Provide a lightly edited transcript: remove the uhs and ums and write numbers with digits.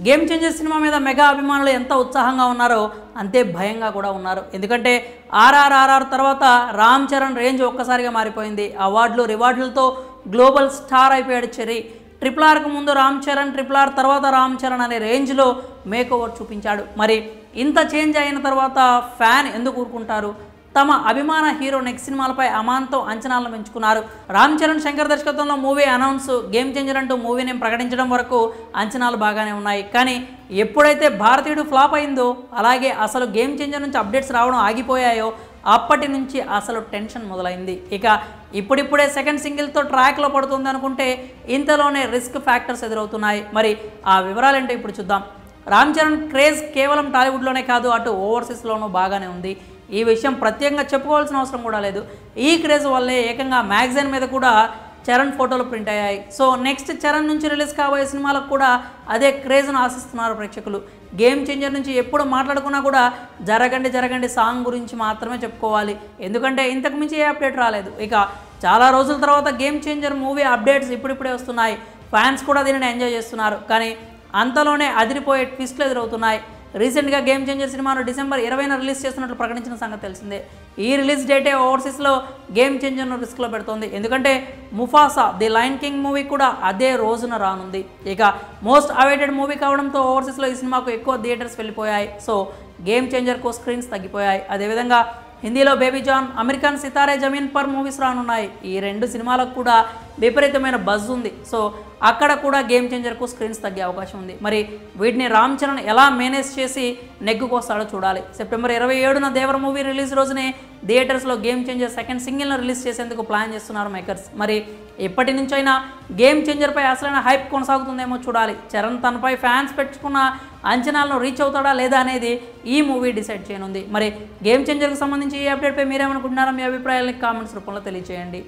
Game changer cinema మీద mega అభిమానులు ఎంత ఉత్సాహంగా ఉన్నారో అంతే భయంగా కూడా ఉన్నారు. ఎందుకంటే ఆర్ఆర్ఆర్ఆర్ తర్వాత రామ్ చరణ్ రేంజ్ ఒక్కసారిగా మారిపోయింది. అవార్డులు రివార్డులతో గ్లోబల్ స్టార్ అయిపోయాడు చెర్రీ. RRRకు ముందు రామ్ చరణ్, RRR తర్వాత రామ్ చరణ్ అనే రేంజ్లో మేకోవర్ చూపించాడు. మరి ఇంత చేంజ్ అయిన తర్వాత ఫ్యాన్ ఎందుకు ఊరుకుంటారు? తమ అభిమాన హీరో నెక్స్ట్ సినిమాలపై అమాంతం అంచనాలను పెంచుకున్నారు. రామ్ చరణ్ శంకర్ దర్శకత్వంలో మూవీ అనౌన్స్, గేమ్ చేంజర్ అంటూ మూవీని ప్రకటించడం వరకు అంచనాలు బాగానే ఉన్నాయి. కానీ ఎప్పుడైతే భారతీయుడు ఫ్లాప్ అయిందో, అలాగే అసలు గేమ్ చేంజర్ నుంచి అప్డేట్స్ రావడం ఆగిపోయాయో అప్పటి నుంచి అసలు టెన్షన్ మొదలైంది. ఇక ఇప్పుడిప్పుడే సెకండ్ సింగిల్తో ట్రాక్లో పడుతుంది అనుకుంటే ఇంతలోనే రిస్క్ ఫ్యాక్టర్స్ ఎదురవుతున్నాయి. మరి ఆ వివరాలేంటో ఇప్పుడు చూద్దాం. రామ్ చరణ్ క్రేజ్ కేవలం టాలీవుడ్లోనే కాదు, అటు ఓవర్సీస్లోనూ బాగానే ఉంది. ఈ విషయం ప్రత్యేకంగా చెప్పుకోవాల్సిన అవసరం కూడా లేదు. ఈ క్రేజ్ వల్లే ఏకంగా మ్యాగజైన్ మీద కూడా చరణ్ ఫోటోలు ప్రింట్ అయ్యాయి. సో నెక్స్ట్ చరణ్ నుంచి రిలీజ్ కాబోయే సినిమాలకు కూడా అదే క్రేజ్ను ఆశిస్తున్నారు ప్రేక్షకులు. గేమ్ చేంజర్ నుంచి ఎప్పుడు మాట్లాడుకున్నా కూడా జరగండి సాంగ్ గురించి మాత్రమే చెప్పుకోవాలి. ఎందుకంటే ఇంతకు మించి ఏ అప్డేట్ రాలేదు. ఇక చాలా రోజుల తర్వాత గేమ్ చేంజర్ మూవీ అప్డేట్స్ ఇప్పుడిప్పుడే వస్తున్నాయి. ఫ్యాన్స్ కూడా దీనిని ఎంజాయ్ చేస్తున్నారు. కానీ అంతలోనే అదిరిపోయే ట్విస్ట్లు ఎదురవుతున్నాయి. రీసెంట్గా గేమ్ చేంజర్ సినిమాను డిసెంబర్ 20న రిలీజ్ చేస్తున్నట్లు ప్రకటించిన సంగతి తెలిసిందే. ఈ రిలీజ్ డేటే ఓవర్సీస్లో గేమ్ చేంజర్ను రిస్క్లో పెడుతోంది. ఎందుకంటే Mufasa the lion king movie కూడా అదే రోజున రానుంది. ఇక మోస్ట్ అవైటెడ్ మూవీ కావడంతో ఓవర్సీస్లో ఈ సినిమాకు ఎక్కువ థియేటర్స్ వెళ్ళిపోయాయి. సో గేమ్ చేంజర్కు స్క్రీన్స్ తగ్గిపోయాయి. అదేవిధంగా హిందీలో బేబీ జాన్, అమెరికన్ సితారే జమీన్ పర్ మూవీస్ రానున్నాయి. ఈ రెండు సినిమాలకు కూడా విపరీతమైన బజ్ ఉంది. సో అక్కడ కూడా గేమ్ చేంజర్కు స్క్రీన్స్ తగ్గే అవకాశం ఉంది. మరి వీటిని రామ్ చరణ్ ఎలా మేనేజ్ చేసి నెగ్గుకొస్తాడో చూడాలి. సెప్టెంబర్ 27న దేవర మూవీ రిలీజ్ రోజునే థియేటర్స్లో గేమ్ చేంజర్ సెకండ్ సింగిల్ను రిలీజ్ చేసేందుకు ప్లాన్ చేస్తున్నారు మేకర్స్. మరి ఎప్పటి నుంచైనా గేమ్ చేంజర్పై అసలైన హైప్ కొనసాగుతుందేమో చూడాలి. చరణ్ తనపై ఫ్యాన్స్ పెట్టుకున్న అంచనాలను రీచ్ అవుతాడా లేదా అనేది ఈ మూవీ డిసైడ్ చేయనుంది. మరి గేమ్ చేంజర్కి సంబంధించి ఈ అప్డేట్పై మీరేమనుకుంటున్నారో మీ అభిప్రాయాలని కామెంట్స్ రూపంలో తెలియజేయండి.